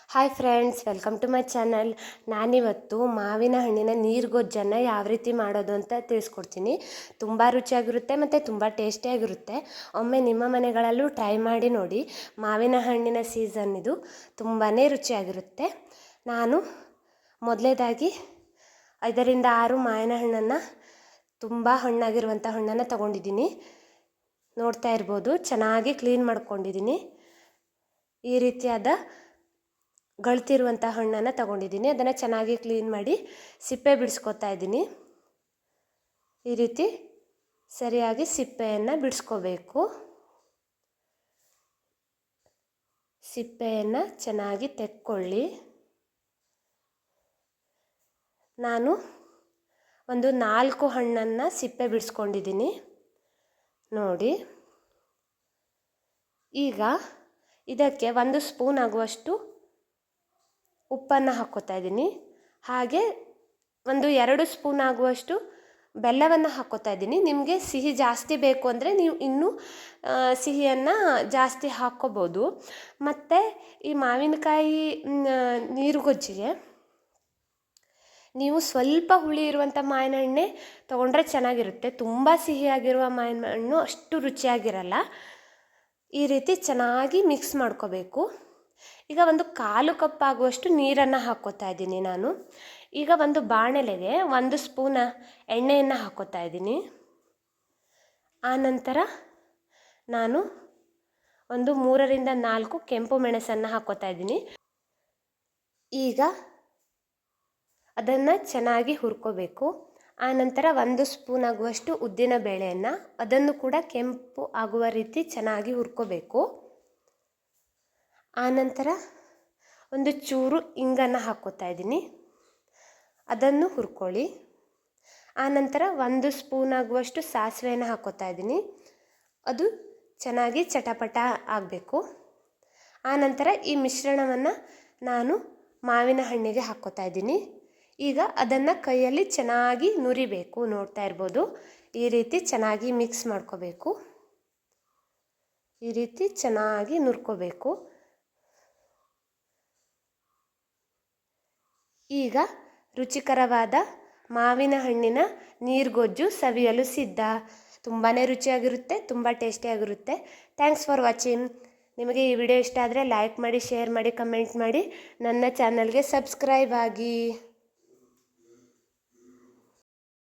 Hi friends, welcome to my channel. ನಾನಿವತ್ತು ಮಾವಿನ ಹಣ್ಣಿನ ನೀರುಗೊಜ್ಜನ್ನು ಯಾವ ರೀತಿ ಮಾಡೋದು ಅಂತ ತಿಳಿಸ್ಕೊಡ್ತೀನಿ. ತುಂಬ ರುಚಿಯಾಗಿರುತ್ತೆ ಮತ್ತು ತುಂಬ ಟೇಸ್ಟಿಯಾಗಿರುತ್ತೆ. ಒಮ್ಮೆ ನಿಮ್ಮ ಮನೆಗಳಲ್ಲೂ ಟ್ರೈ ಮಾಡಿ ನೋಡಿ. ಮಾವಿನ ಹಣ್ಣಿನ ಸೀಸನ್ ಇದು, ತುಂಬಾ ರುಚಿಯಾಗಿರುತ್ತೆ. ನಾನು ಮೊದಲೇದಾಗಿ 5ರಿಂದ 6 ಮಾವಿನ ಹಣ್ಣನ್ನು, ತುಂಬ ಹಣ್ಣಾಗಿರುವಂಥ ಹಣ್ಣನ್ನು ತಗೊಂಡಿದ್ದೀನಿ. ನೋಡ್ತಾ ಇರ್ಬೋದು, ಚೆನ್ನಾಗಿ ಕ್ಲೀನ್ ಮಾಡ್ಕೊಂಡಿದ್ದೀನಿ. ಈ ರೀತಿಯಾದ ಗಳ್ತಿರುವಂಥ ಹಣ್ಣನ್ನು ತಗೊಂಡಿದ್ದೀನಿ. ಅದನ್ನು ಚೆನ್ನಾಗಿ ಕ್ಲೀನ್ ಮಾಡಿ ಸಿಪ್ಪೆ ಬಿಡಿಸ್ಕೊತಾ ಇದ್ದೀನಿ. ಈ ರೀತಿ ಸರಿಯಾಗಿ ಸಿಪ್ಪೆಯನ್ನು ಬಿಡಿಸ್ಕೋಬೇಕು. ಸಿಪ್ಪೆಯನ್ನು ಚೆನ್ನಾಗಿ ತೆಕ್ಕೊಳ್ಳಿ. ನಾನು ಒಂದು 4 ಹಣ್ಣನ್ನು ಸಿಪ್ಪೆ ಬಿಡಿಸ್ಕೊಂಡಿದ್ದೀನಿ ನೋಡಿ. ಈಗ ಇದಕ್ಕೆ 1 ಸ್ಪೂನ್ ಆಗುವಷ್ಟು ಉಪ್ಪನ್ನು ಹಾಕ್ಕೋತಾ ಇದ್ದೀನಿ. ಹಾಗೆ 2 ಸ್ಪೂನ್ ಆಗುವಷ್ಟು ಬೆಲ್ಲವನ್ನು ಹಾಕ್ಕೋತಾ ಇದ್ದೀನಿ. ನಿಮಗೆ ಸಿಹಿ ಜಾಸ್ತಿ ಬೇಕು ಅಂದರೆ ನೀವು ಇನ್ನೂ ಸಿಹಿಯನ್ನು ಜಾಸ್ತಿ ಹಾಕ್ಕೋಬೋದು. ಮತ್ತು ಈ ಮಾವಿನಕಾಯಿ ನೀರುಗೊಜ್ಜಿಗೆ ನೀವು ಸ್ವಲ್ಪ ಹುಳಿ ಇರುವಂಥ ಮಾವಿನ ಹಣ್ಣೆ ತೊಗೊಂಡ್ರೆ ಚೆನ್ನಾಗಿರುತ್ತೆ. ತುಂಬ ಸಿಹಿಯಾಗಿರುವ ಮಾವಿನ ಹಣ್ಣು ಅಷ್ಟು ರುಚಿಯಾಗಿರಲ್ಲ. ಈ ರೀತಿ ಚೆನ್ನಾಗಿ ಮಿಕ್ಸ್ ಮಾಡ್ಕೋಬೇಕು. ಈಗ 1/4 ಕಪ್ ಆಗುವಷ್ಟು ನೀರನ್ನು ಹಾಕ್ಕೋತಾ ಇದ್ದೀನಿ ನಾನು. ಈಗ ಒಂದು ಬಾಣಲೆಗೆ 1 ಸ್ಪೂನ್ ಎಣ್ಣೆಯನ್ನು ಹಾಕ್ಕೋತಾ ಇದ್ದೀನಿ. ಆನಂತರ ನಾನು 3ರಿಂದ 4 ಕೆಂಪು ಮೆಣಸನ್ನು ಹಾಕ್ಕೋತಾ ಇದ್ದೀನಿ. ಈಗ ಅದನ್ನು ಚೆನ್ನಾಗಿ ಹುರ್ಕೋಬೇಕು. ಆನಂತರ 1 ಸ್ಪೂನ್ ಆಗುವಷ್ಟು ಉದ್ದಿನ ಬೇಳೆಯನ್ನು, ಅದನ್ನು ಕೂಡ ಕೆಂಪು ಆಗುವ ರೀತಿ ಚೆನ್ನಾಗಿ ಹುರ್ಕೋಬೇಕು. ಆನಂತರ ಒಂದು ಚೂರು ಇಂಗನ್ನು ಹಾಕ್ಕೋತಾ ಇದ್ದೀನಿ, ಅದನ್ನು ಹುರ್ಕೊಳ್ಳಿ. ಆನಂತರ 1 ಸ್ಪೂನ್ ಆಗುವಷ್ಟು ಸಾಸಿವೆಯನ್ನು ಹಾಕ್ಕೋತಾ ಇದ್ದೀನಿ, ಅದು ಚೆನ್ನಾಗಿ ಚಟಪಟ ಆಗಬೇಕು. ಆನಂತರ ಈ ಮಿಶ್ರಣವನ್ನು ನಾನು ಮಾವಿನ ಹಣ್ಣಿಗೆ ಹಾಕ್ಕೋತಾ ಇದ್ದೀನಿ. ಈಗ ಅದನ್ನು ಕೈಯಲ್ಲಿ ಚೆನ್ನಾಗಿ ನುರಿಬೇಕು. ನೋಡ್ತಾ ಇರ್ಬೋದು, ಈ ರೀತಿ ಚೆನ್ನಾಗಿ ಮಿಕ್ಸ್ ಮಾಡ್ಕೋಬೇಕು. ಈ ರೀತಿ ಚೆನ್ನಾಗಿ ನುರ್ಕೋಬೇಕು. ಈಗ ರುಚಿಕರವಾದ ಮಾವಿನ ಹಣ್ಣಿನ ನೀರುಗೊಜ್ಜು ಸವಿಯಲು ಸಿದ್ಧ. ತುಂಬಾ ರುಚಿಯಾಗಿರುತ್ತೆ, ತುಂಬ ಟೇಸ್ಟಿಯಾಗಿರುತ್ತೆ. Thanks for watching. ನಿಮಗೆ ಈ ವಿಡಿಯೋ ಇಷ್ಟ ಆದರೆ ಲೈಕ್ ಮಾಡಿ, ಶೇರ್ ಮಾಡಿ, ಕಮೆಂಟ್ ಮಾಡಿ. ನನ್ನ ಚಾನಲ್ಗೆ ಸಬ್ಸ್ಕ್ರೈಬ್ ಆಗಿ.